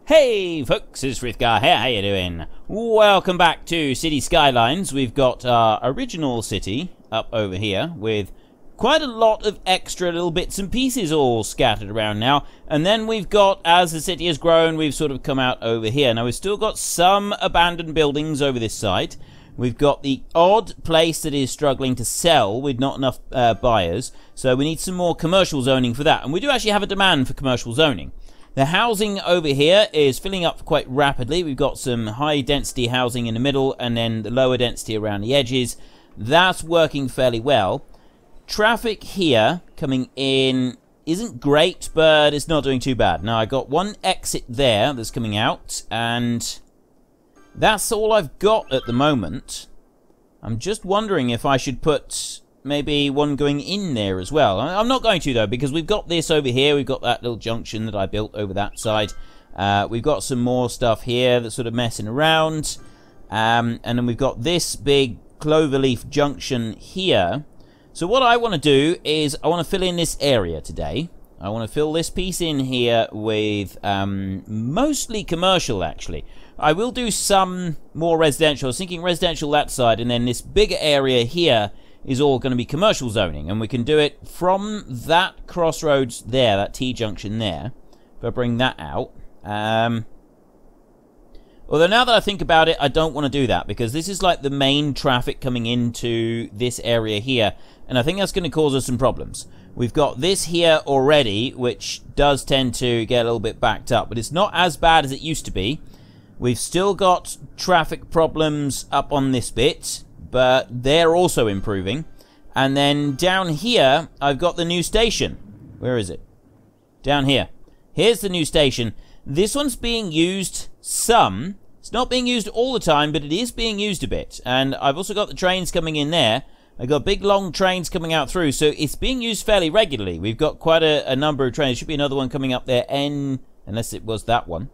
Hey folks, it's Frithgar here, how you doing? Welcome back to City Skylines. We've got our original city up over here with quite a lot of extra little bits and pieces all scattered around now. And then we've got, as the city has grown, we've sort of come out over here. Now we've still got some abandoned buildings over this side. We've got the odd place that is struggling to sell with not enough buyers. So we need some more commercial zoning for that. And we do actually have a demand for commercial zoning. The housing over here is filling up quite rapidly. We've got some high density housing in the middle and then the lower density around the edges. That's working fairly well. Traffic here coming in isn't great, but it's not doing too bad. Now I got one exit there that's coming out, and that's all I've got at the moment. I'm just wondering if I should put maybe one going in there as well. I'm not going to though, because we've got this over here. We've got that little junction that I built over that side. We've got some more stuff here that's sort of messing around. And then we've got this big cloverleaf junction here. So what I want to do is I want to fill in this area today. I want to fill this piece in here with mostly commercial, actually. I will do some more residential. I was thinking residential that side, and then this bigger area here is all going to be commercial zoning, and we can do it from that crossroads there, that T-junction there. If I bring that out. Although now that I think about it, I don't want to do that, because this is like the main traffic coming into this area here, and I think that's going to cause us some problems. We've got this here already, which does tend to get a little bit backed up, but it's not as bad as it used to be. We've still got traffic problems up on this bit, but they're also improving. And then down here, I've got the new station. Where is it? Down here. Here's the new station. This one's being used some. It's not being used all the time, but it is being used a bit. And I've also got the trains coming in there. I've got big, long trains coming out through, so it's being used fairly regularly. We've got quite a number of trains. There should be another one coming up there, unless it was that one.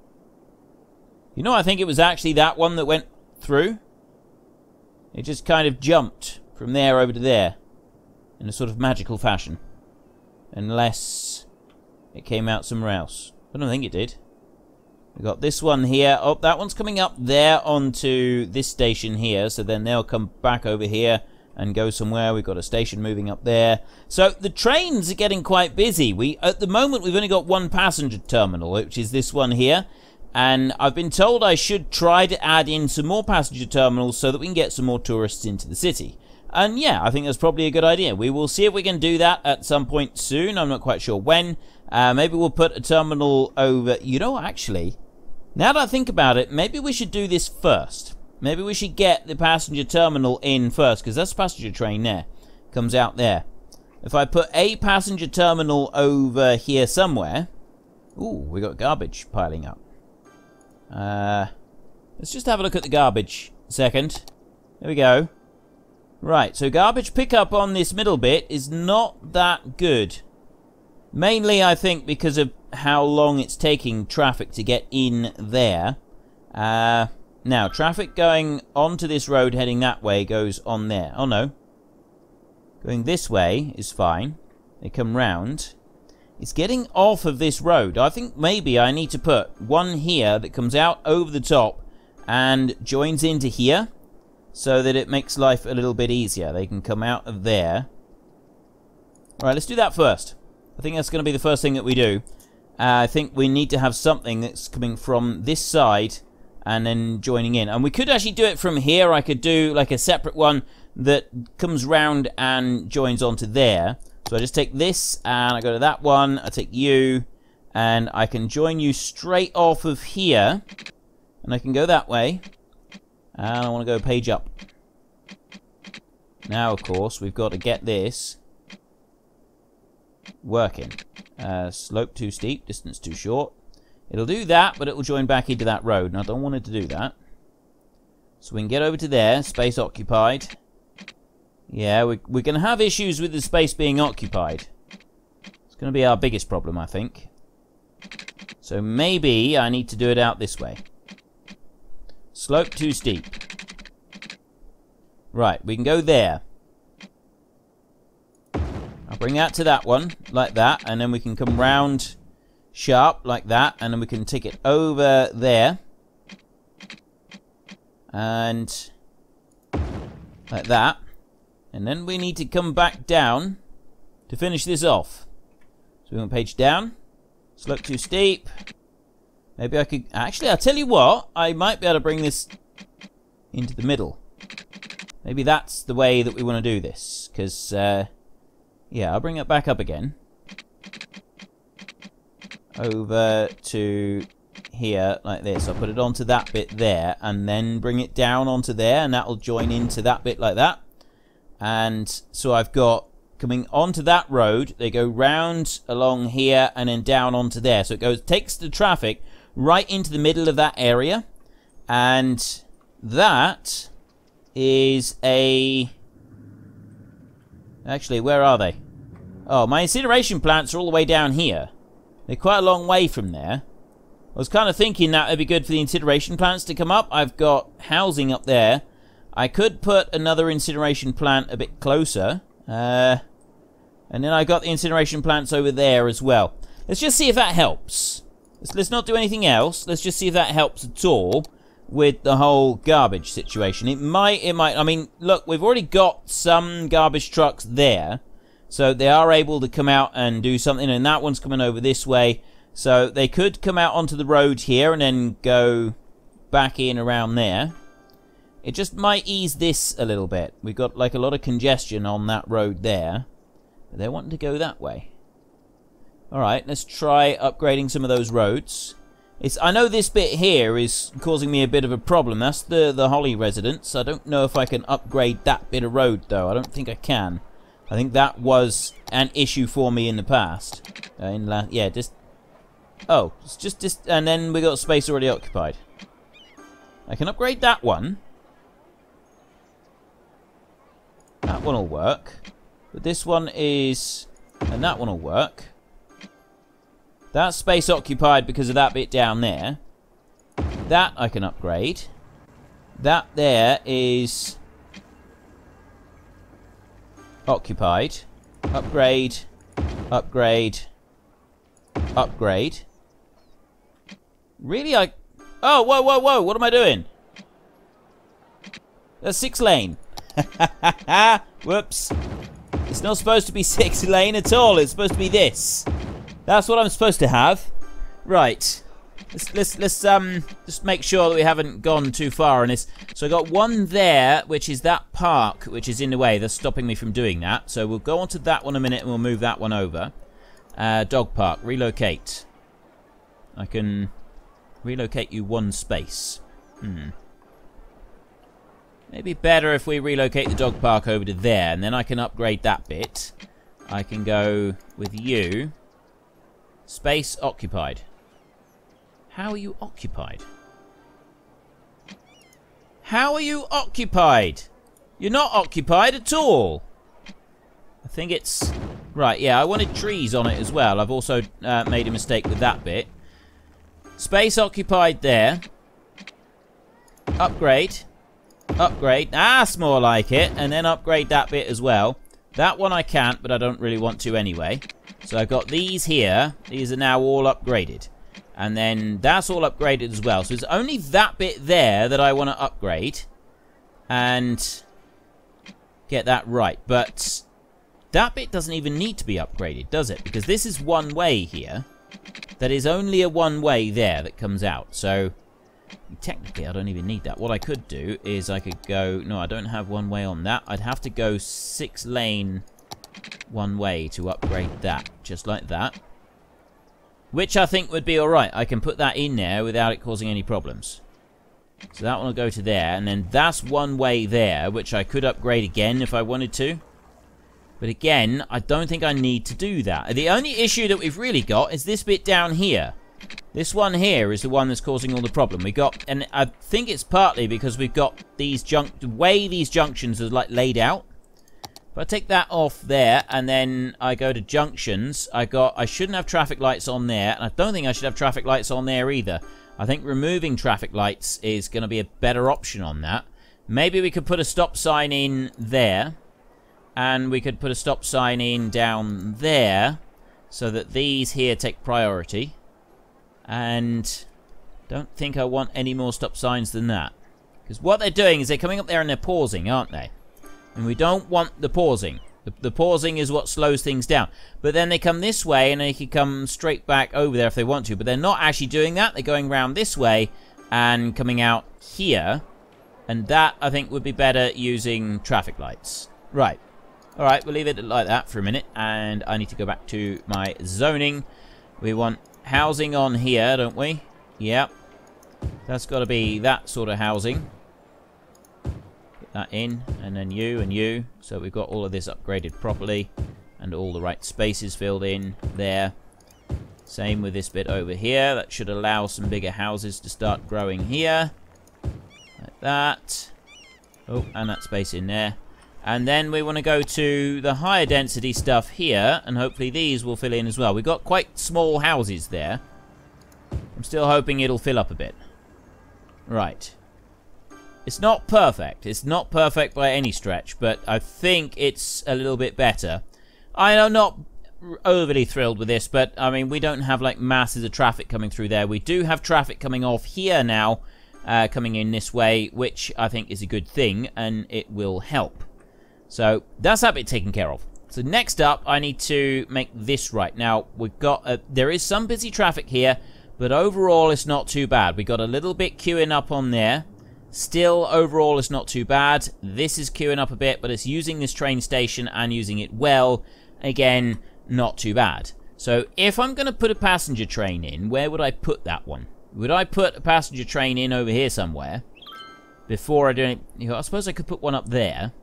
You know, I think it was actually that one that went through. It just kind of jumped from there over to there in a sort of magical fashion. Unless it came out somewhere else. I don't think it did. We've got this one here. Oh, that one's coming up there onto this station here. So then they'll come back over here and go somewhere. We've got a station moving up there. So the trains are getting quite busy. At the moment, we've only got one passenger terminal, which is this one here. And I've been told I should try to add in some more passenger terminals so that we can get some more tourists into the city. And yeah, I think that's probably a good idea. We will see if we can do that at some point soon. I'm not quite sure when. Maybe we'll put a terminal over... You know, actually, now that I think about it, maybe we should do this first. Maybe we should get the passenger terminal in first, because that's a passenger train there. Comes out there. If I put a passenger terminal over here somewhere... Ooh, we got garbage piling up. Let's just have a look at the garbage a second. There we go. Right, so garbage pickup on this middle bit is not that good. Mainly, I think, because of how long it's taking traffic to get in there. Now, traffic going onto this road heading that way goes on there. Oh, no. Going this way is fine. They come round. It's getting off of this road. I think maybe I need to put one here that comes out over the top and joins into here so that it makes life a little bit easier. They can come out of there. Alright, let's do that first. I think that's going to be the first thing that we do. I think we need to have something that's coming from this side and then joining in. And we could actually do it from here. I could do like a separate one that comes round and joins onto there. So I just take this, and I go to that one, I take you, and I can join you straight off of here, and I can go that way, and I want to go page up. Now, of course, we've got to get this working. Slope too steep, distance too short. It'll do that, but it will join back into that road, and I don't want it to do that. So we can get over to there, space occupied. Yeah, we're going to have issues with the space being occupied. It's going to be our biggest problem, I think. So maybe I need to do it out this way. Slope too steep. Right, we can go there. I'll bring that to that one, like that, and then we can come round sharp like that, and then we can take it over there. And like that. And then we need to come back down to finish this off. So we want page down. Slope too steep. Maybe I could... Actually, I'll tell you what. I might be able to bring this into the middle. Maybe that's the way that we want to do this. Because, yeah, I'll bring it back up again. Over to here, like this. I'll put it onto that bit there. And then bring it down onto there. And that'll join into that bit like that. And so I've got... Coming onto that road, they go round along here and then down onto there. So it goes, takes the traffic right into the middle of that area. And that is a... Actually, where are they? Oh, my incineration plants are all the way down here. They're quite a long way from there. I was kind of thinking that would be good for the incineration plants to come up. I've got housing up there. I could put another incineration plant a bit closer. And then I got the incineration plants over there as well. Let's just see if that helps. Let's not do anything else. Let's just see if that helps at all with the whole garbage situation. It might. I mean, look, we've already got some garbage trucks there. So they are able to come out and do something. And that one's coming over this way. So they could come out onto the road here and then go back in around there. It just might ease this a little bit. We've got like a lot of congestion on that road there. But they're wanting to go that way. Alright, let's try upgrading some of those roads. I know this bit here is causing me a bit of a problem. That's the Holly residence. I don't know if I can upgrade that bit of road though. I don't think I can. I think that was an issue for me in the past. Yeah, just... Oh, it's just... And then we got space already occupied. I can upgrade that one. That one will work. But this one is... And that one will work. That's space occupied because of that bit down there. That I can upgrade. That there is... occupied. Upgrade. Upgrade. Upgrade. Really, I... Oh, whoa, whoa, whoa. What am I doing? That's 6 lane. Whoops. It's not supposed to be 6 lane at all. It's supposed to be this. That's what I'm supposed to have. Right. Let's just make sure that we haven't gone too far on this. So I got one there, which is that park, which is in the way. That's stopping me from doing that. So we'll go on to that one a minute and we'll move that one over. Dog park. Relocate. I can relocate you 1 space. Maybe better if we relocate the dog park over to there, and then I can upgrade that bit. I can go with you. Space occupied. How are you occupied? How are you occupied? You're not occupied at all. I think it's... Right, yeah, I wanted trees on it as well. I've also made a mistake with that bit. Space occupied there. Upgrade. Upgrade. That's more like it. And then upgrade that bit as well. That one I can't, but I don't really want to anyway. So I've got these here. These are now all upgraded. And then that's all upgraded as well. So it's only that bit there that I want to upgrade. And get that right. But that bit doesn't even need to be upgraded, does it? Because this is one way here. That is only a one way there that comes out. So technically I don't even need that. What I could do is I could go... No, I don't have one way on that. I'd have to go 6 lane one way to upgrade that. Just like that. Which I think would be alright. I can put that in there without it causing any problems. So that one will go to there. And then that's one way there, which I could upgrade again if I wanted to. But again, I don't think I need to do that. The only issue that we've really got is this bit down here. This one here is the one that's causing all the problem. We got, and I think it's partly because we've got these the way these junctions are like laid out. If I take that off there and then I go to junctions, I shouldn't have traffic lights on there, and I don't think I should have traffic lights on there either. I think removing traffic lights is going to be a better option on that. Maybe we could put a stop sign in there, and we could put a stop sign in down there, so that these here take priority. And don't think I want any more stop signs than that. Because what they're doing is they're coming up there and they're pausing, aren't they? And we don't want the pausing. The pausing is what slows things down. But then they come this way and they can come straight back over there if they want to. But they're not actually doing that. They're going around this way and coming out here. And that, I think, would be better using traffic lights. Right. Alright, we'll leave it like that for a minute. And I need to go back to my zoning. We want housing on here, don't we? Yep. That's got to be that sort of housing. Put that in, and then you and you. So we've got all of this upgraded properly, and all the right spaces filled in there. Same with this bit over here. That should allow some bigger houses to start growing here. Like that. Oh, and that space in there. And then we want to go to the higher density stuff here, and hopefully these will fill in as well. We've got quite small houses there. I'm still hoping it'll fill up a bit. Right. It's not perfect. It's not perfect by any stretch, but I think it's a little bit better. I'm not overly thrilled with this, but, I mean, we don't have, like, masses of traffic coming through there. We do have traffic coming off here now, coming in this way, which I think is a good thing, and it will help. So, that's that bit taken care of. So, next up, I need to make this right. Now, we've got, there is some busy traffic here, but overall, it's not too bad. We got a little bit queuing up on there. Still, overall, it's not too bad. This is queuing up a bit, but it's using this train station and using it well. Again, not too bad. So, if I'm going to put a passenger train in, where would I put that one? Would I put a passenger train in over here somewhere? Before I do it, you know, I suppose I could put one up there.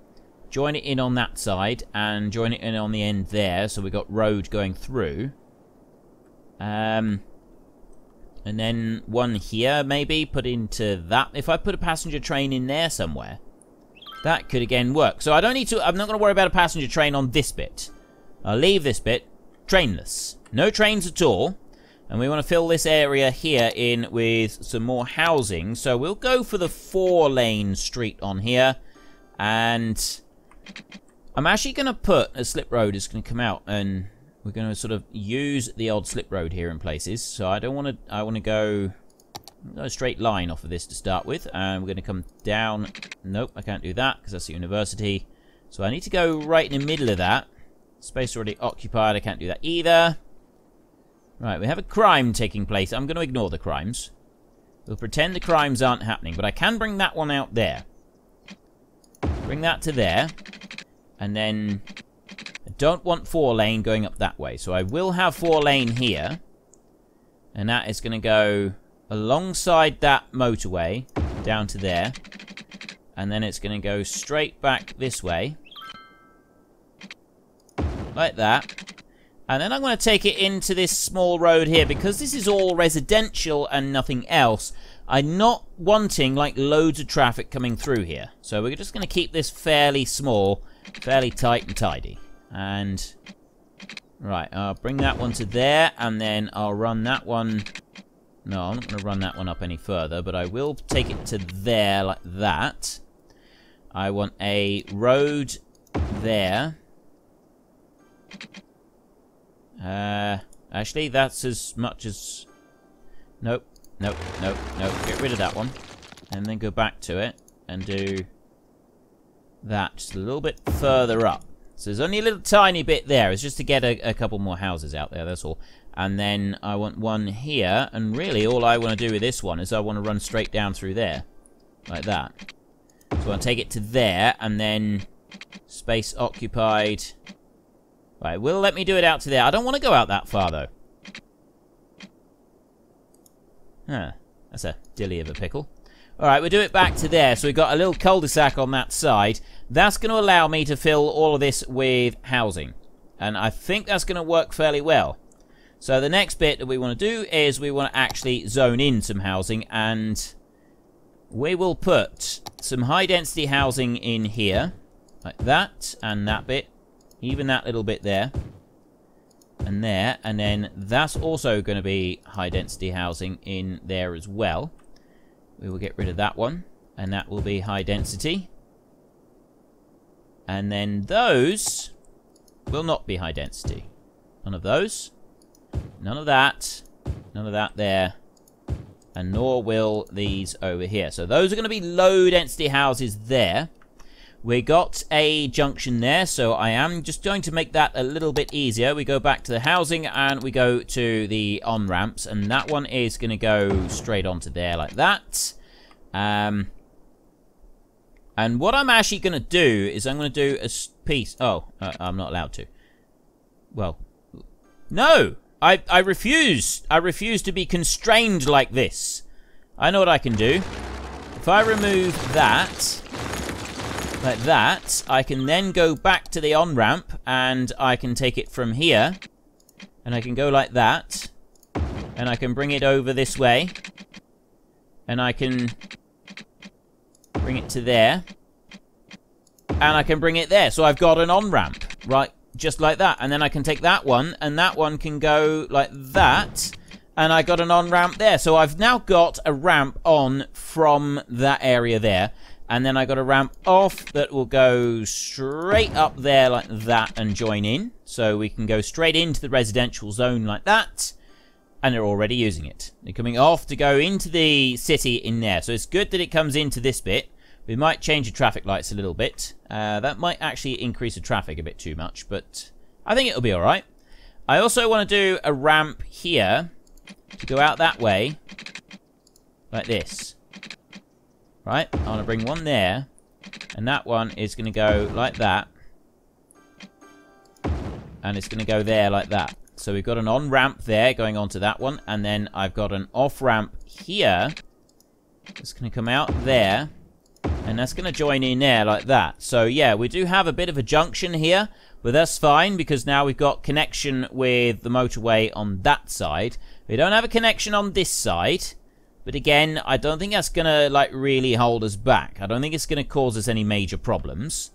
Join it in on that side, and join it in on the end there, so we got road going through. And then one here, maybe, put into that. If I put a passenger train in there somewhere, that could again work. So I don't need to, I'm not going to worry about a passenger train on this bit. I'll leave this bit trainless. No trains at all. And we want to fill this area here in with some more housing. So we'll go for the 4-lane street on here. And I'm actually going to put a slip road is going to come out, and we're going to sort of use the old slip road here in places. So I don't want to, I want to go a straight line off of this to start with. And we're going to come down. Nope, I can't do that because that's the university. So I need to go right in the middle of that. Space already occupied, I can't do that either. Right, we have a crime taking place. I'm going to ignore the crimes. We'll pretend the crimes aren't happening, but I can bring that one out there. Bring that to there. And then I don't want 4-lane going up that way. So I will have 4-lane here. And that is going to go alongside that motorway down to there. And then it's going to go straight back this way. Like that. And then I'm going to take it into this small road here. Because this is all residential and nothing else, I'm not wanting, like, loads of traffic coming through here. So we're just going to keep this fairly small, fairly tight and tidy. And, right, I'll bring that one to there. And then I'll run that one. No, I'm not going to run that one up any further. But I will take it to there like that. I want a road there. Actually, that's as much as... Nope, nope, nope, nope. Get rid of that one. And then go back to it and do that just a little bit further up. So there's only a little tiny bit there. It's just to get a couple more houses out there, that's all. And then I want one here. And really, all I want to do with this one is I want to run straight down through there. Like that. So I want to take it to there, and then space occupied... Right, will let me do it out to there. I don't want to go out that far, though. Huh. That's a dilly of a pickle. Alright, we'll do it back to there. So we've got a little cul-de-sac on that side. That's going to allow me to fill all of this with housing. And I think that's going to work fairly well. So the next bit that we want to do is we want to actually zone in some housing. And we will put some high-density housing in here. Like that, and that bit. Even that little bit there. And there. And then that's also going to be high-density housing in there as well. We will get rid of that one. And that will be high-density. And then those will not be high-density. None of those. None of that. None of that there. And nor will these over here. So those are going to be low density houses there. We got a junction there, so I am just going to make that a little bit easier. We go back to the housing and we go to the on-ramps, and that one is going to go straight onto there like that. And what I'm actually going to do is I'm going to do a piece. Oh, I'm not allowed to. Well, no! I refuse. I refuse to be constrained like this. I know what I can do. If I remove that, like that, I can then go back to the on-ramp, and I can take it from here, and I can go like that, and I can bring it over this way, and I can bring it to there, and I can bring it there. So I've got an on-ramp, right? Just like that. And then I can take that one, and that one can go like that, and I got an on-ramp there. So I've now got a ramp on from that area there, and then I got a ramp off that will go straight up there like that and join in. So we can go straight into the residential zone like that, and they're already using it. They're coming off to go into the city in there. So it's good that it comes into this bit. We might change the traffic lights a little bit. That might actually increase the traffic a bit too much, but I think it'll be alright. I also want to do a ramp here to go out that way, like this. Right? I want to bring one there, and that one is going to go like that, and it's going to go there like that. So we've got an on-ramp there going onto that one, and then I've got an off-ramp here. It's going to come out there, and that's going to join in there like that. So, yeah, we do have a bit of a junction here, but that's fine because now we've got connection with the motorway on that side. We don't have a connection on this side, but again, I don't think that's going to, like, really hold us back. I don't think it's going to cause us any major problems.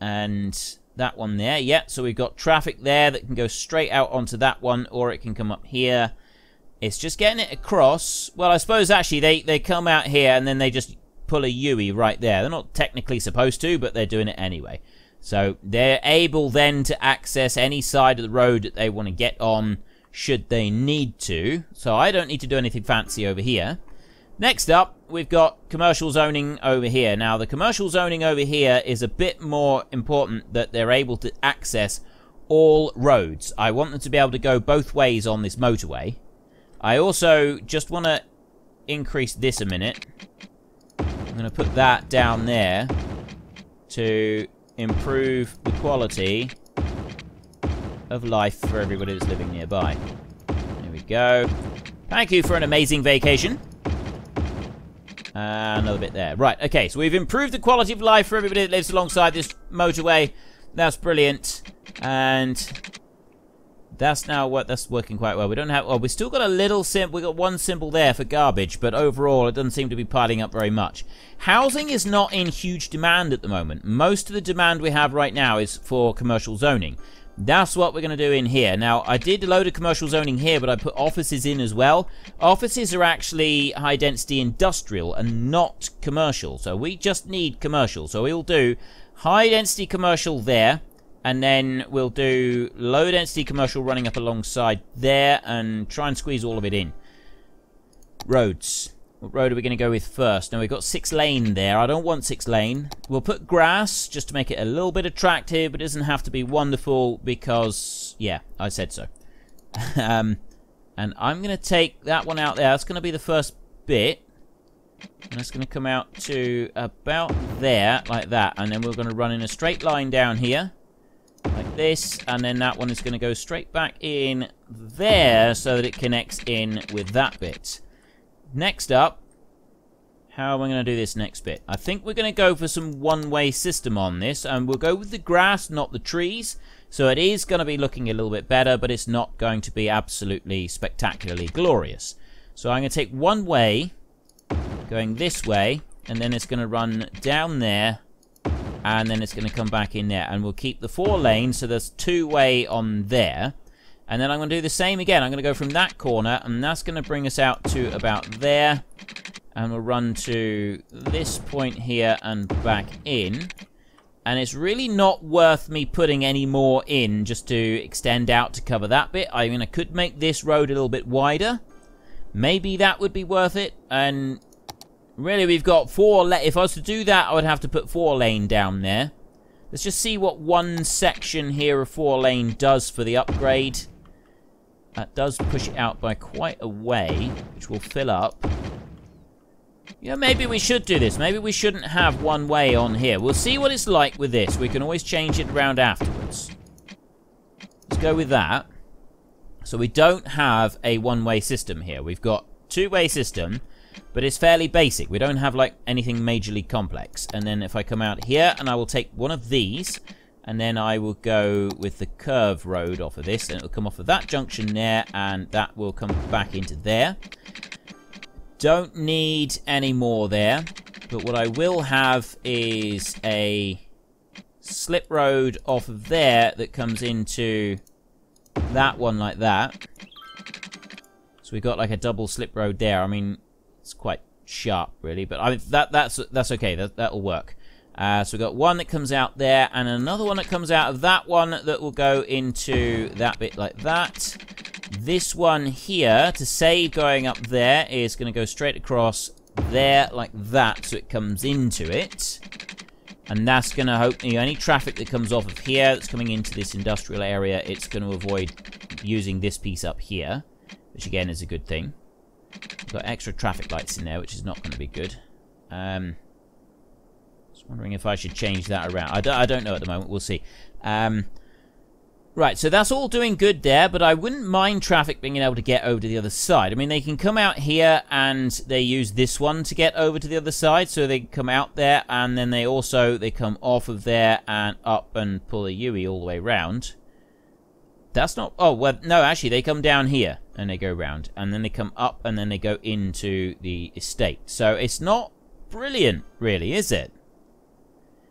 And that one there, yeah, so we've got traffic there that can go straight out onto that one, or it can come up here. It's just getting it across. Well, I suppose, actually, they come out here and then they just pull a UE right there. They're not technically supposed to, but they're doing it anyway. So they're able then to access any side of the road that they want to get on should they need to. So I don't need to do anything fancy over here. Next up, we've got commercial zoning over here. Now, the commercial zoning over here is a bit more important that they're able to access all roads. I want them to be able to go both ways on this motorway. I also just want to increase this a minute. I'm going to put that down there to improve the quality of life for everybody that's living nearby. There we go. Thank you for an amazing vacation. Another bit there. Right, okay, so we've improved the quality of life for everybody that lives alongside this motorway. That's brilliant. And that's working quite well. We don't have, we still got a little we got one symbol there for garbage, but overall it doesn't seem to be piling up very much. Housing is not in huge demand at the moment. Most of the demand we have right now is for commercial zoning. That's what we're going to do in here. Now, I did a load of commercial zoning here, but I put offices in as well. Offices are actually high-density industrial and not commercial, so we just need commercial. So we'll do high-density commercial there, and then we'll do low-density commercial running up alongside there, and try and squeeze all of it in. Roads. What road are we going to go with first? Now, we've got 6 lane there. I don't want 6 lane. We'll put grass just to make it a little bit attractive, but it doesn't have to be wonderful because, yeah, I said so. And I'm going to take that one out there. That's going to be the first bit. And it's going to come out to about there, like that. And then we're going to run in a straight line down here, like this. And then that one is going to go straight back in there so that it connects in with that bit. Next up, how am I going to do this next bit? I think we're going to go for some one-way system on this, and we'll go with the grass, not the trees. So it is going to be looking a little bit better, but it's not going to be absolutely spectacularly glorious. So I'm going to take one way, going this way, and then it's going to run down there, and then it's going to come back in there. And we'll keep the 4 lanes, so there's 2-way on there. And then I'm going to do the same again. I'm going to go from that corner, and that's going to bring us out to about there. And we'll run to this point here and back in. And it's really not worth me putting any more in just to extend out to cover that bit. I mean, I could make this road a little bit wider. maybe that would be worth it. And really, we've got 4 lane. If I was to do that, I would have to put 4 lane down there. Let's just see what one section here of 4 lane does for the upgrade. That does push it out by quite a way, which will fill up. Yeah, maybe we should do this. Maybe we shouldn't have 1 way on here. We'll see what it's like with this. We can always change it around afterwards. Let's go with that. So we don't have a 1-way system here. We've got 2-way system, but it's fairly basic. We don't have like anything majorly complex. And then if I come out here and I will take one of these, and then I will go with the curve road off of this, and it'll come off of that junction there, and that will come back into there. Don't need any more there, but what I will have is a slip road off of there that comes into that one like that. So we've got like a double slip road there. I mean, it's quite sharp really, but I mean, that's okay. That'll work. So we've got one that comes out there, and another one that comes out of that one that will go into that bit like that. This one here, to save going up there, is going to go straight across there like that, so it comes into it. And that's going to hopefully, any traffic that comes off of here that's coming into this industrial area, it's going to avoid using this piece up here, which again is a good thing. We've got extra traffic lights in there, which is not going to be good. Just wondering if I should change that around. I don't know at the moment. We'll see. Right, so that's all doing good there, but I wouldn't mind traffic being able to get over to the other side. I mean, they can come out here and they use this one to get over to the other side, so they come out there, and then they come off of there and up and pull a U-E all the way round. That's not... Oh, well, no, actually, they come down here and they go round, and then they come up and then they go into the estate. So it's not brilliant, really, is it?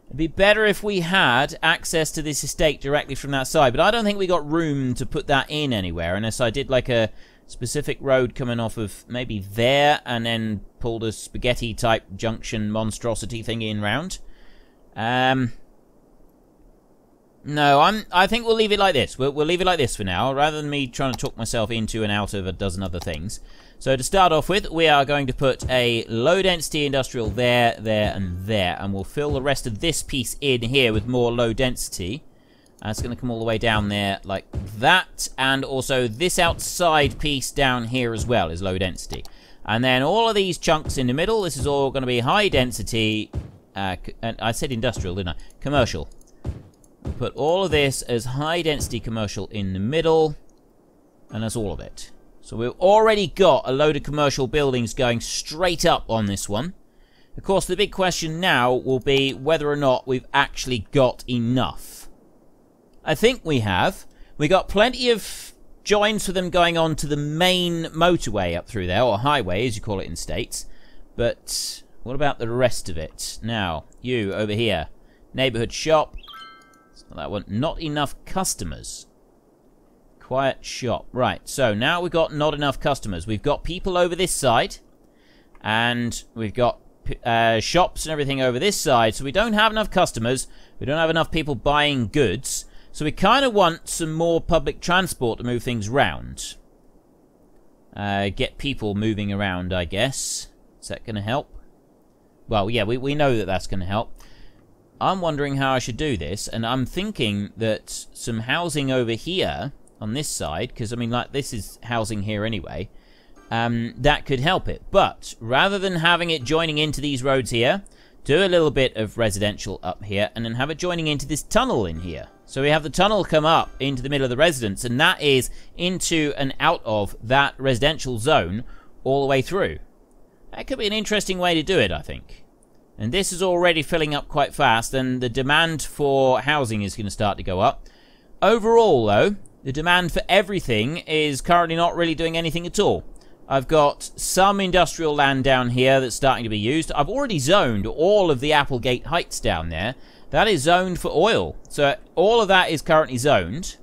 It'd be better if we had access to this estate directly from that side, but I don't think we got room to put that in anywhere, unless I did like a specific road coming off of maybe there, and then pulled a spaghetti-type junction monstrosity thing in round. No, I think we'll leave it like this. We'll leave it like this for now, rather than me trying to talk myself into and out of a dozen other things. So to start off with, we are going to put a low-density industrial there, there, and there. And we'll fill the rest of this piece in here with more low-density. It's going to come all the way down there like that. And also this outside piece down here as well is low-density. And then all of these chunks in the middle, this is all going to be high-density. And I said industrial, didn't I? Commercial. We'll put all of this as high-density commercial in the middle. And that's all of it. So we've already got a load of commercial buildings going straight up on this one. Of course, the big question now will be whether or not we've actually got enough. I think we have. We got plenty of joins for them going on to the main motorway up through there, or highway as you call it in States. But what about the rest of it? Now, you over here. Neighborhood shop. It's not that one. Not enough customers. Quiet shop. Right, so now we've got not enough customers. We've got people over this side, and we've got shops and everything over this side, so we don't have enough customers. We don't have enough people buying goods, so we kind of want some more public transport to move things round. Get people moving around, I guess. Is that going to help? Well, yeah, we know that that's going to help. I'm wondering how I should do this, and I'm thinking that some housing over here on this side, because I mean, like, this is housing here anyway, that could help it. But rather than having it joining into these roads here, do a little bit of residential up here, and then have it joining into this tunnel in here. So we have the tunnel come up into the middle of the residence, and that is into and out of that residential zone all the way through. That could be an interesting way to do it, I think. And this is already filling up quite fast, and the demand for housing is going to start to go up. Overall, though, the demand for everything is currently not really doing anything at all. I've got some industrial land down here that's starting to be used. I've already zoned all of the Applegate Heights down there. That is zoned for oil. So all of that is currently zoned.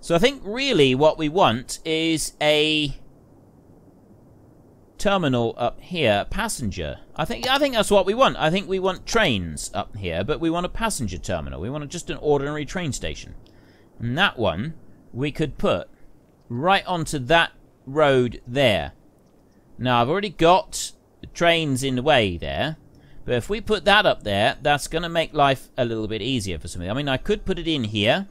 So I think really what we want is a terminal up here, passenger. I think that's what we want. I think we want trains up here, but we want a passenger terminal. We want just an ordinary train station. And that one we could put right onto that road there. Now, I've already got the trains in the way there. But if we put that up there, that's going to make life a little bit easier for something. I mean, I could put it in here.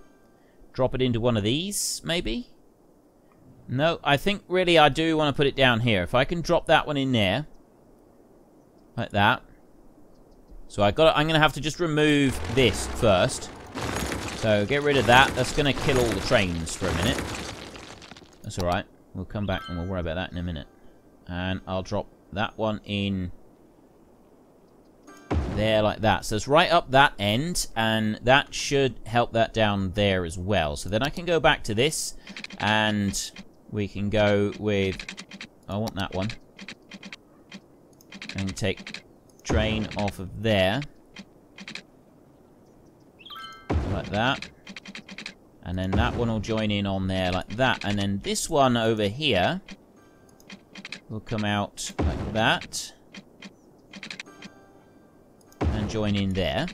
Drop it into one of these, maybe? No, I think really I do want to put it down here. If I can drop that one in there. Like that. So I'm going to have to just remove this first. So get rid of that. That's going to kill all the trains for a minute. That's alright. We'll come back and we'll worry about that in a minute. And I'll drop that one in there like that. So it's right up that end, and that should help that down there as well. So then I can go back to this, and we can go with... I want that one. And take train off of there. Like that. And then that one will join in on there like that. And then this one over here will come out like that. And join in there.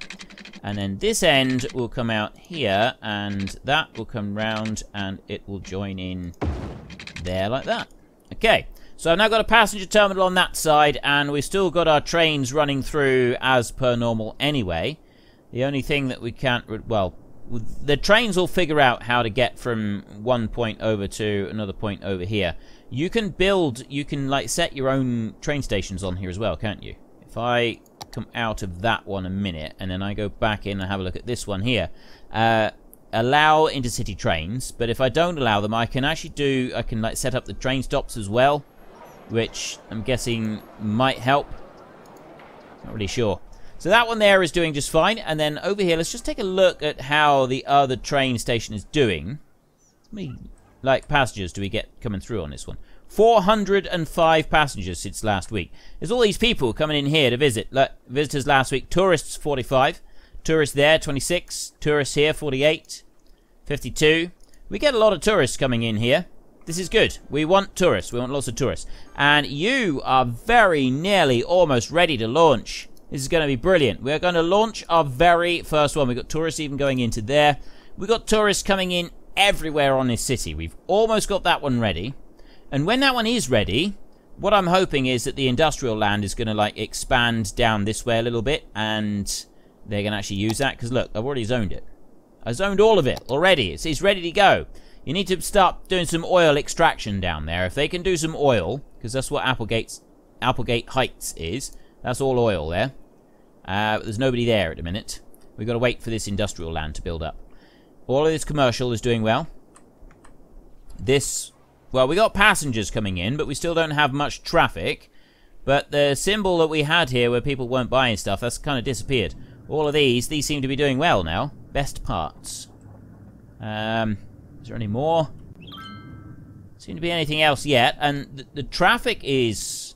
And then this end will come out here, and that will come round, and it will join in there like that. Okay, so I've now got a passenger terminal on that side, and we've still got our trains running through as per normal anyway. The only thing that we can't... Well, the trains will figure out how to get from one point over to another point over here. You can build... You can, like, set your own train stations on here as well, can't you? If I come out of that one a minute, and then I go back in and have a look at this one here. Allow intercity trains, but if I don't allow them, I can actually do... I can, like, set up the train stops as well, which I'm guessing might help. Not really sure. So that one there is doing just fine, and then over here, let's just take a look at how the other train station is doing. How many, like, passengers do we get coming through on this one? 405 passengers since last week. There's all these people coming in here to visit. Visitors last week, tourists 45, tourists there 26, tourists here 48, 52. We get a lot of tourists coming in here. This is good. We want tourists. We want lots of tourists. And you are very nearly almost ready to launch. This is going to be brilliant. We're going to launch our very first one. We've got tourists even going into there. We've got tourists coming in everywhere on this city. We've almost got that one ready. And when that one is ready, what I'm hoping is that the industrial land is going to, like, expand down this way a little bit, and they're going to actually use that. Because, look, I've already zoned it. I zoned all of it already. It's ready to go. You need to start doing some oil extraction down there. If they can do some oil, because that's what Applegate Heights is. That's all oil there. But there's nobody there at the minute. We've got to wait for this industrial land to build up. All of this commercial is doing well. This... Well, we got passengers coming in, but we still don't have much traffic. But the symbol that we had here where people weren't buying stuff, that's kind of disappeared. All of these seem to be doing well now. Best parts. Is there any more? Seem to be anything else yet. And the traffic is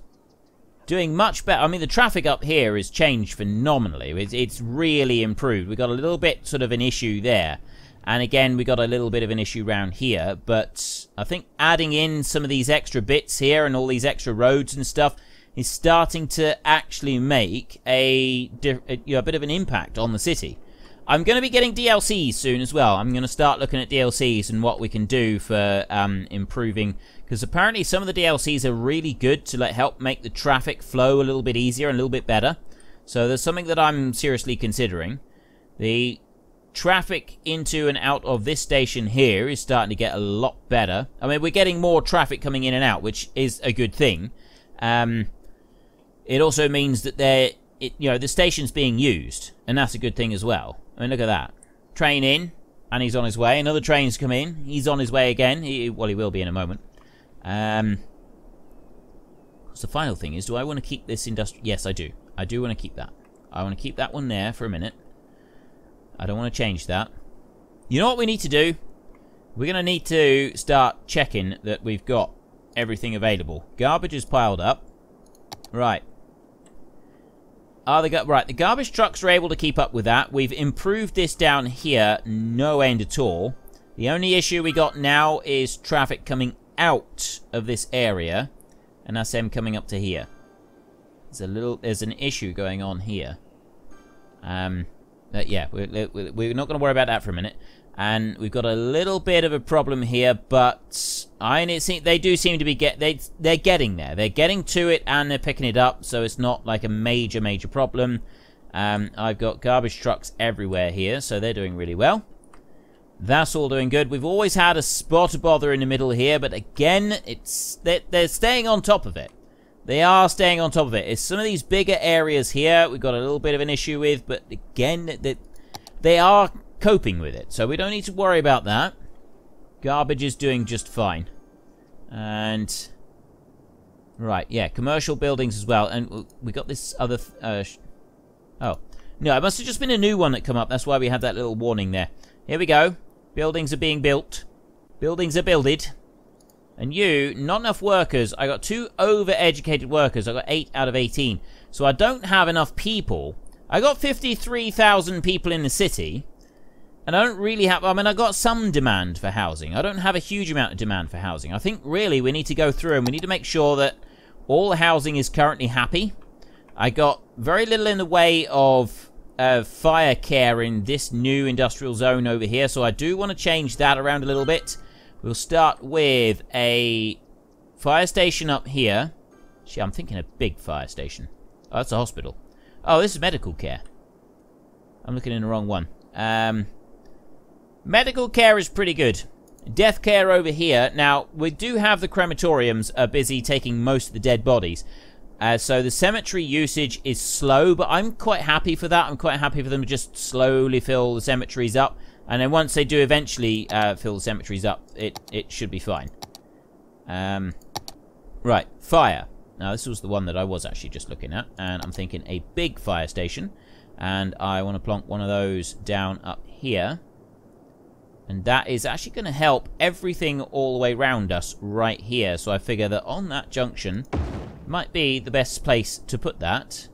doing much better. I mean, the traffic up here has changed phenomenally. It's really improved. We got a little bit sort of an issue there. And again, we got a little bit of an issue around here, but I think adding in some of these extra bits here and all these extra roads and stuff is starting to actually make a bit of an impact on the city. I'm going to be getting DLCs soon as well. I'm going to start looking at DLCs and what we can do for improving, because apparently some of the DLCs are really good to help make the traffic flow a little bit easier and a little bit better. So there's something that I'm seriously considering. The traffic into and out of this station here is starting to get a lot better. I mean, we're getting more traffic coming in and out, which is a good thing. It also means that the station's being used, and that's a good thing as well. I mean, look at that. Train in, and he's on his way. Another train's come in. He's on his way again. He will be in a moment. So the final thing is, do I want to keep this industrial? Yes, I do. I do want to keep that. I want to keep that one there for a minute. I don't want to change that. You know what we need to do? We're going to need to start checking that we've got everything available. Garbage is piled up. Right. The garbage trucks are able to keep up with that. We've improved this down here no end at all. The only issue we got now is traffic coming out of this area, and that's them coming up to here. There's an issue going on here. Yeah, we're not going to worry about that for a minute. And we've got a little bit of a problem here, but they do seem to be they're getting there. They're getting to it and they're picking it up, so it's not like a major problem. I've got garbage trucks everywhere here, so they're doing really well. That's all doing good. We've always had a spot of bother in the middle here, but again, they're staying on top of it. They are staying on top of it. It's some of these bigger areas here we've got a little bit of an issue with, but again, they are coping with it, so we don't need to worry about that. Garbage is doing just fine. And right, yeah, commercial buildings as well. And we got this other oh no, it must have just been a new one that come up. That's why we had that little warning there. Here we go. Buildings are being built. Buildings are builded. And not enough workers. I got 2 over-educated workers. I got 8 out of 18. So I don't have enough people. I got 53,000 people in the city. And I don't really have... I mean, I got some demand for housing. I don't have a huge amount of demand for housing. I think, really, we need to go through and we need to make sure that all the housing is currently happy. I got very little in the way of fire care in this new industrial zone over here. So I do want to change that around a little bit. We'll start with a fire station up here. Actually, I'm thinking a big fire station. Oh, that's a hospital. Oh, this is medical care. I'm looking in the wrong one. Medical care is pretty good. Death care over here. Now, we do have the crematoriums are busy taking most of the dead bodies. So the cemetery usage is slow, but I'm quite happy for that. I'm quite happy for them to just slowly fill the cemeteries up. And then once they do eventually fill the cemeteries up, it should be fine. Right, fire. Now, this was the one that I was actually just looking at. And I'm thinking a big fire station. And I want to plonk one of those down up here. And that is actually going to help everything all the way around us right here. So I figure that on that junction might be the best place to put that.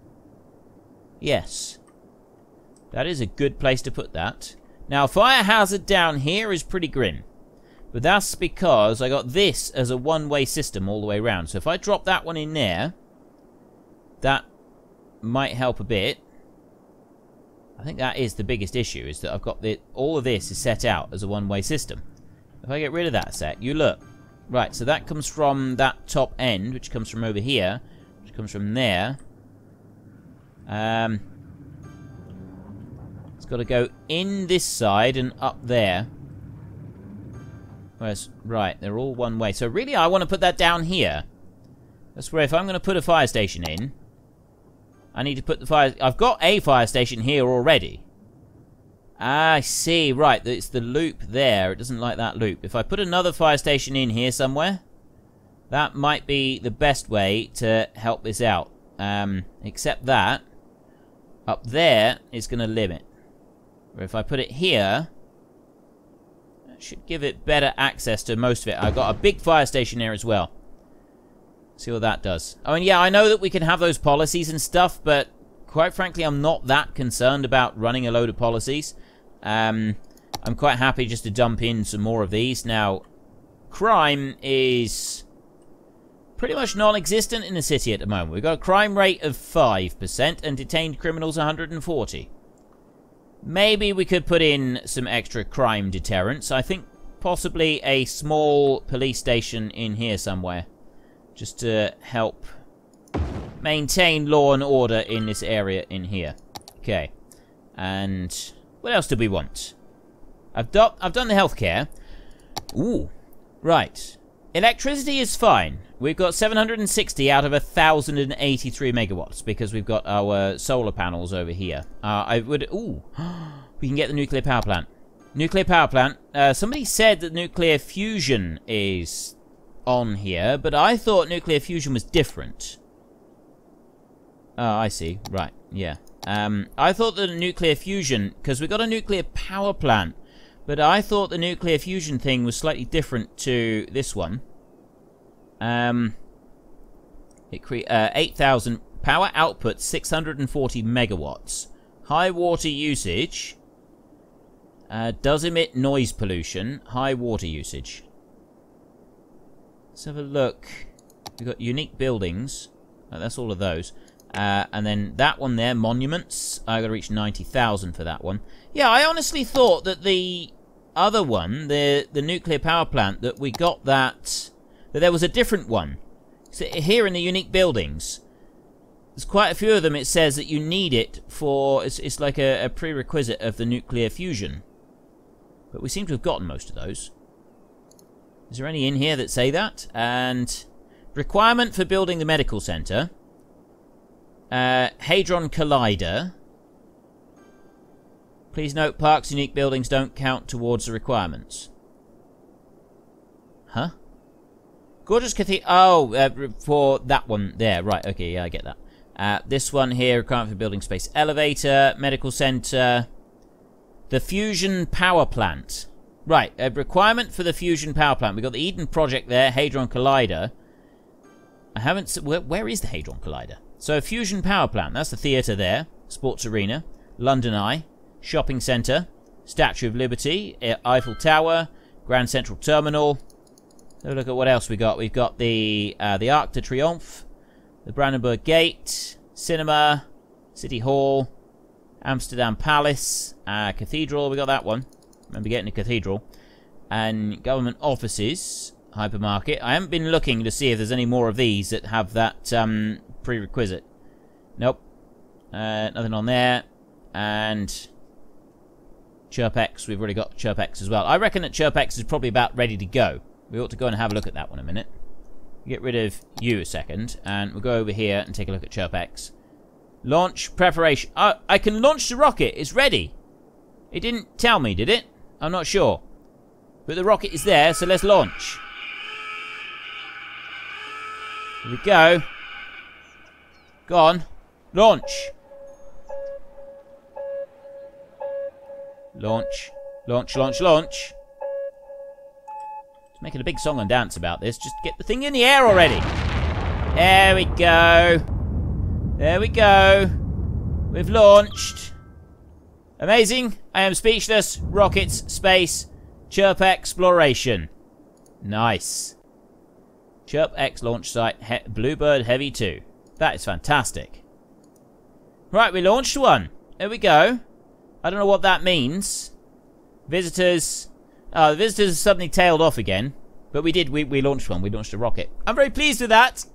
Yes. That is a good place to put that. Now, fire hazard down here is pretty grim. But that's because I got this as a one-way system all the way around. So if I drop that one in there, that might help a bit. I think that is the biggest issue, is that I've got all of this is set out as a one-way system. If I get rid of that a sec, you look. Right, so that comes from that top end, which comes from over here, which comes from there. It's got to go in this side and up there. Whereas, right, they're all one way. So really, I want to put that down here. That's where if I'm going to put a fire station in, I need to put the fire... I've got a fire station here already. I see. Right, it's the loop there. It doesn't like that loop. If I put another fire station in here somewhere, that might be the best way to help this out. Except that, up there, it's going to limit. Where if I put it here, that should give it better access to most of it. I've got a big fire station there as well. See what that does. I mean, yeah, I know that we can have those policies and stuff, but quite frankly, I'm not that concerned about running a load of policies. I'm quite happy just to dump in some more of these. Now, crime is pretty much non-existent in the city at the moment. We've got a crime rate of 5% and detained criminals 140. Maybe we could put in some extra crime deterrents. I think possibly a small police station in here somewhere, just to help maintain law and order in this area in here. Okay. And what else do we want? I've done the healthcare. Ooh. Right. Electricity is fine. We've got 760 out of 1,083 megawatts because we've got our solar panels over here. Ooh. We can get the nuclear power plant. Nuclear power plant. Somebody said that nuclear fusion is on here, but I thought nuclear fusion was different. Oh, I see. Right, yeah. I thought that nuclear fusion, because we got a nuclear power plant, but I thought the nuclear fusion thing was slightly different to this one. It 8,000 power output, 640 megawatts. High water usage. Does emit noise pollution. High water usage. Let's have a look. We've got unique buildings. That's all of those. And then that one there, monuments. I got to reach 90,000 for that one. Yeah, I honestly thought that the other one, the nuclear power plant, that we got that there was a different one. So here in the unique buildings, there's quite a few of them. It says that you need it for, it's like a prerequisite of the nuclear fusion. But we seem to have gotten most of those. Is there any in here that say that? And requirement for building the medical center. Hadron Collider. Please note, parks, unique buildings don't count towards the requirements. Huh? Gorgeous Cathedral. Oh, for that one there. Right, okay, yeah, I get that. This one here, requirement for building space elevator, medical center, the fusion power plant. Right, a requirement for the fusion power plant. We've got the Eden Project there, Hadron Collider. I haven't... Where is the Hadron Collider? So, fusion power plant. That's the theatre there. Sports arena. London Eye. Shopping centre. Statue of Liberty. Eiffel Tower. Grand Central Terminal. So look at what else we got. We've got the Arc de Triomphe. The Brandenburg Gate. Cinema. City Hall. Amsterdam Palace. Cathedral. We got that one. Remember getting a cathedral. And government offices. Hypermarket. I haven't been looking to see if there's any more of these that have that prerequisite. Nope. Nothing on there. And ChirpX. We've already got ChirpX as well. I reckon that ChirpX is probably about ready to go. We ought to go and have a look at that one a minute. Get rid of you a second. And we'll go over here and take a look at ChirpX. Launch preparation. I can launch the rocket. It's ready. It didn't tell me, did it? I'm not sure. But the rocket is there, so let's launch. Here we go. Go on. Launch. Launch. Launch, launch, launch. It's making a big song and dance about this. Just get the thing in the air already. There we go. There we go. We've launched. Amazing. I am speechless. Rockets, space, Chirp exploration. Nice. ChirpX launch site, Bluebird Heavy 2. That is fantastic. Right, we launched one. There we go. I don't know what that means. Visitors. The visitors suddenly tailed off again. But we did. We launched one. We launched a rocket. I'm very pleased with that.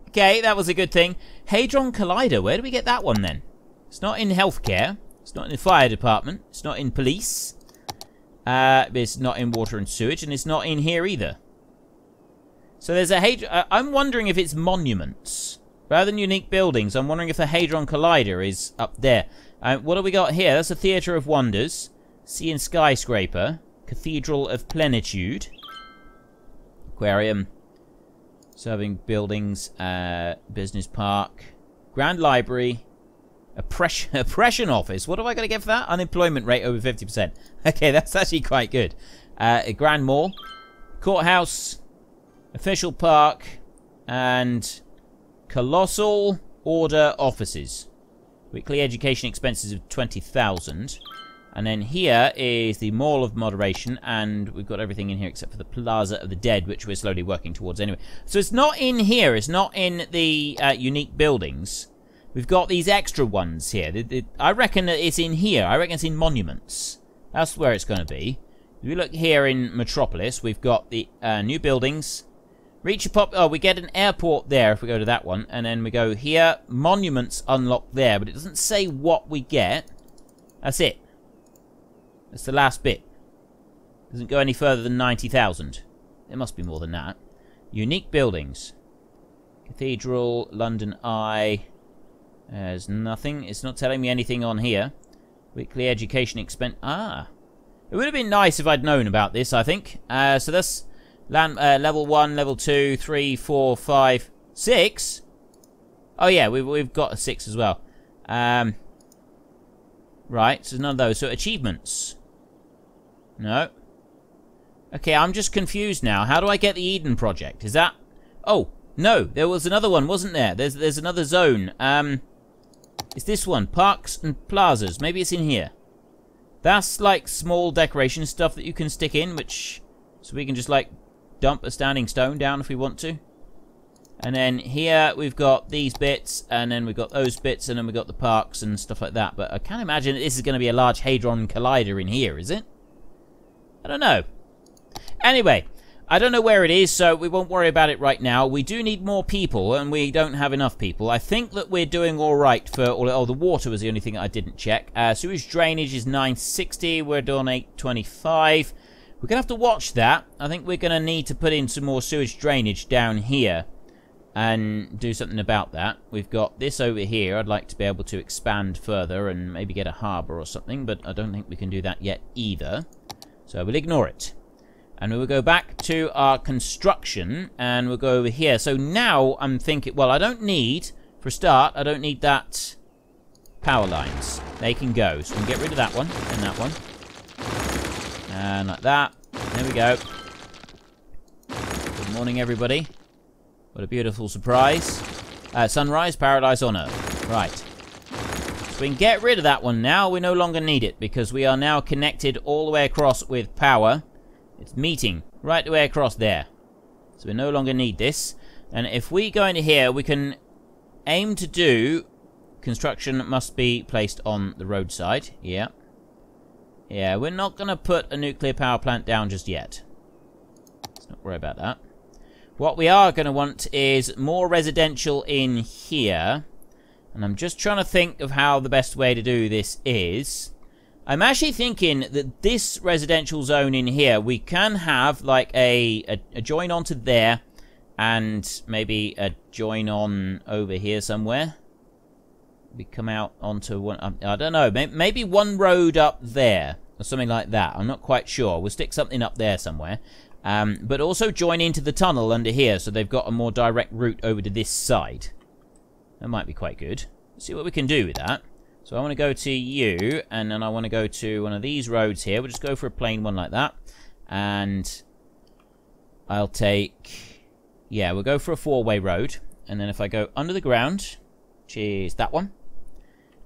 Okay, that was a good thing. Hadron Collider. Where do we get that one then? It's not in healthcare. It's not in the fire department. It's not in police. It's not in water and sewage. And it's not in here either. So there's a Hadron... I'm wondering if it's monuments. Rather than unique buildings, I'm wondering if the Hadron Collider is up there. What have we got here? That's a Theatre of Wonders. Sea and Skyscraper. Cathedral of Plenitude. Aquarium. Serving buildings. Business Park. Grand Library. Oppression Office. What have I got to get for that? Unemployment rate over 50%. Okay, that's actually quite good. A Grand Mall. Courthouse. Official Park. And Colossal Order Offices. Weekly education expenses of 20,000. And then here is the Mall of Moderation. And we've got everything in here except for the Plaza of the Dead, which we're slowly working towards anyway. So it's not in here. It's not in the unique buildings. We've got these extra ones here. I reckon that it's in here. I reckon it's in monuments. That's where it's going to be. If we look here in Metropolis, we've got the new buildings. Reach a pop... Oh, we get an airport there if we go to that one. And then we go here. Monuments unlocked there. But it doesn't say what we get. That's it. That's the last bit. Doesn't go any further than 90,000. There must be more than that. Unique buildings. Cathedral, London Eye. There's nothing. It's not telling me anything on here. Weekly education expense. Ah. It would have been nice if I'd known about this, I think. So that's... level 1, level 2, 3, 4, 5, 6. Oh yeah, we've got a 6 as well. Right, so none of those. So achievements. No. Okay, I'm just confused now. How do I get the Eden Project? Is that... Oh, no. There was another one, wasn't there? There's another zone. It's this one. Parks and plazas. Maybe it's in here. That's like small decoration stuff that you can stick in, which... So we can just like... dump a standing stone down if we want to. And then here we've got these bits, and then we've got those bits, and then we've got the parks and stuff like that. But I can't imagine that this is going to be a large Hadron Collider in here, is it? I don't know. Anyway, I don't know where it is, so we won't worry about it right now. We do need more people, and we don't have enough people. I think that we're doing all right for all... Oh, the water was the only thing I didn't check. Sewage drainage is 960. We're doing 825. We're going to have to watch that. I think we're going to need to put in some more sewage drainage down here and do something about that. We've got this over here. I'd like to be able to expand further and maybe get a harbour or something, but I don't think we can do that yet either. So we'll ignore it. And we will go back to our construction, and we'll go over here. So now I'm thinking, well, I don't need, for a start, I don't need that power lines. They can go. So we can get rid of that one and that one. And like that. There we go. Good morning, everybody. What a beautiful surprise. Sunrise, paradise on Earth. Right. So we can get rid of that one now. We no longer need it, because we are now connected all the way across with power. It's meeting right the way across there. So we no longer need this. And if we go into here, we can aim to do... Construction must be placed on the roadside. Yeah. Yeah, we're not going to put a nuclear power plant down just yet. Let's not worry about that. What we are going to want is more residential in here. And I'm just trying to think of how the best way to do this is. I'm actually thinking that this residential zone in here, we can have like a join onto there and maybe a join on over here somewhere. We come out onto one, I don't know, maybe one road up there or something like that. I'm not quite sure. We'll stick something up there somewhere. But also join into the tunnel under here so they've got a more direct route over to this side. That might be quite good. Let's see what we can do with that. So I want to go to you, and then I want to go to one of these roads here. We'll just go for a plain one like that. And I'll take... Yeah, we'll go for a four-way road. And then if I go under the ground, which is that one.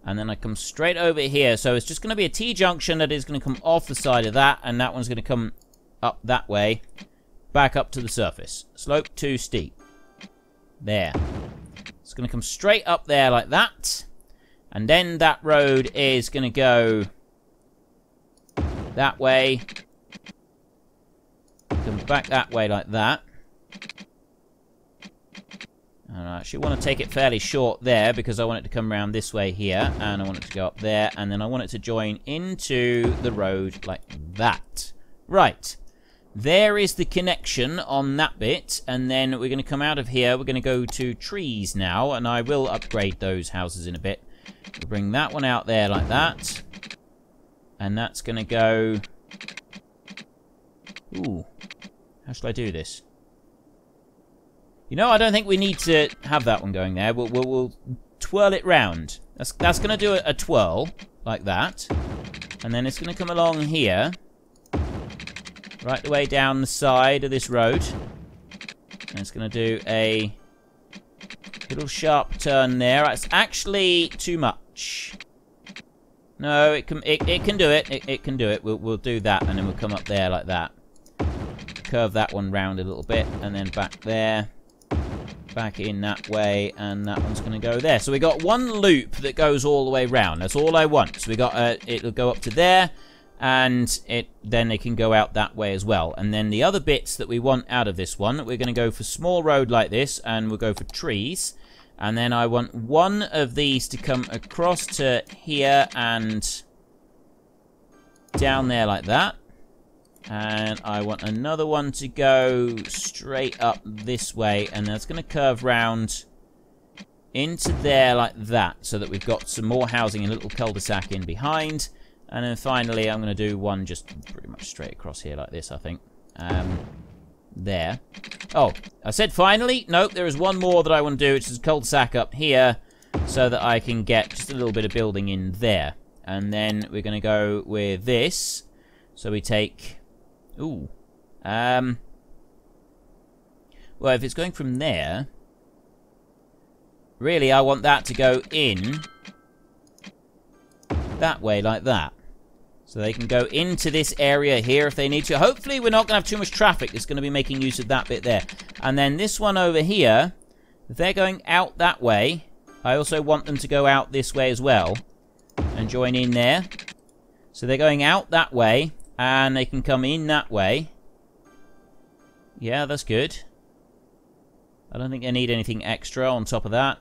And then I come straight over here. So it's just going to be a T-junction that is going to come off the side of that. And that one's going to come up that way. Back up to the surface. Slope too steep. There. It's going to come straight up there like that. And then that road is going to go that way. Come back that way like that. And I actually want to take it fairly short there because I want it to come around this way here. And I want it to go up there. And then I want it to join into the road like that. Right. There is the connection on that bit. And then we're going to come out of here. We're going to go to trees now. And I will upgrade those houses in a bit. We'll bring that one out there like that. And that's going to go... Ooh. How should I do this? You know, I don't think we need to have that one going there. We'll twirl it round. That's going to do a twirl like that. And then it's going to come along here. Right the way down the side of this road. And it's going to do a little sharp turn there. It's actually too much. No, it can do it. It can do it. We'll do that, and then we'll come up there like that. Curve that one round a little bit, and then back there. Back in that way, and that one's going to go there. So we got one loop that goes all the way round. That's all I want. So we got it'll go up to there, and then it can go out that way as well. And then the other bits that we want out of this one, we're going to go for small road like this, and we'll go for trees. And then I want one of these to come across to here and down there like that. And I want another one to go straight up this way. And that's going to curve round into there like that. So that we've got some more housing, a little cul-de-sac in behind. And then finally I'm going to do one just pretty much straight across here like this, I think. There. Oh, I said finally. Nope, there is one more that I want to do, which is a cul-de-sac up here. So that I can get just a little bit of building in there. And then we're going to go with this. So we take... Ooh. Well, if it's going from there... Really, I want that to go in... that way, like that. So they can go into this area here if they need to. Hopefully, we're not going to have too much traffic that's going to be making use of that bit there. And then this one over here... If they're going out that way... I also want them to go out this way as well. And join in there. So they're going out that way... And they can come in that way. Yeah, that's good. I don't think I need anything extra on top of that.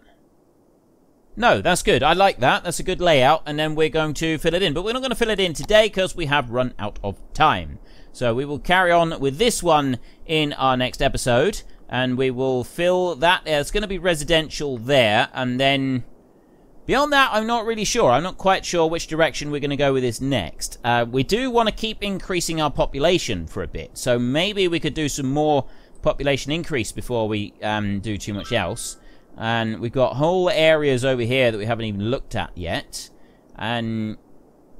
No, that's good. I like that. That's a good layout. And then we're going to fill it in. But we're not going to fill it in today because we have run out of time. So we will carry on with this one in our next episode. And we will fill that. It's going to be residential there. And then beyond that, I'm not really sure. I'm not quite sure which direction we're going to go with this next. We do want to keep increasing our population for a bit. So maybe we could do some more population increase before we do too much else. And we've got whole areas over here that we haven't even looked at yet. And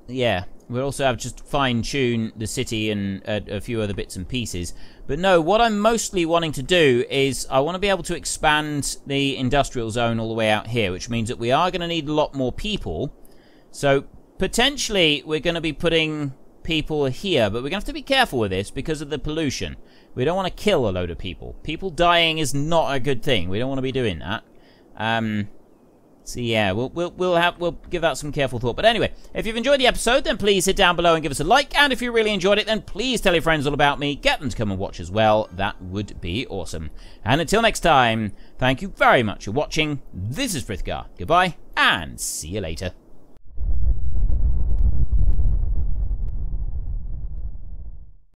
yeah, we'll also have just fine-tune the city and a few other bits and pieces. But no, what I'm mostly wanting to do is I want to be able to expand the industrial zone all the way out here, which means that we are going to need a lot more people. So potentially we're going to be putting people here, but we're going to have to be careful with this because of the pollution. We don't want to kill a load of people. People dying is not a good thing. We don't want to be doing that. So yeah, we'll give that some careful thought. But anyway, if you've enjoyed the episode, then please hit down below and give us a like. And if you really enjoyed it, then please tell your friends all about me. Get them to come and watch as well. That would be awesome. And until next time, thank you very much for watching. This is Frithgar. Goodbye, and see you later.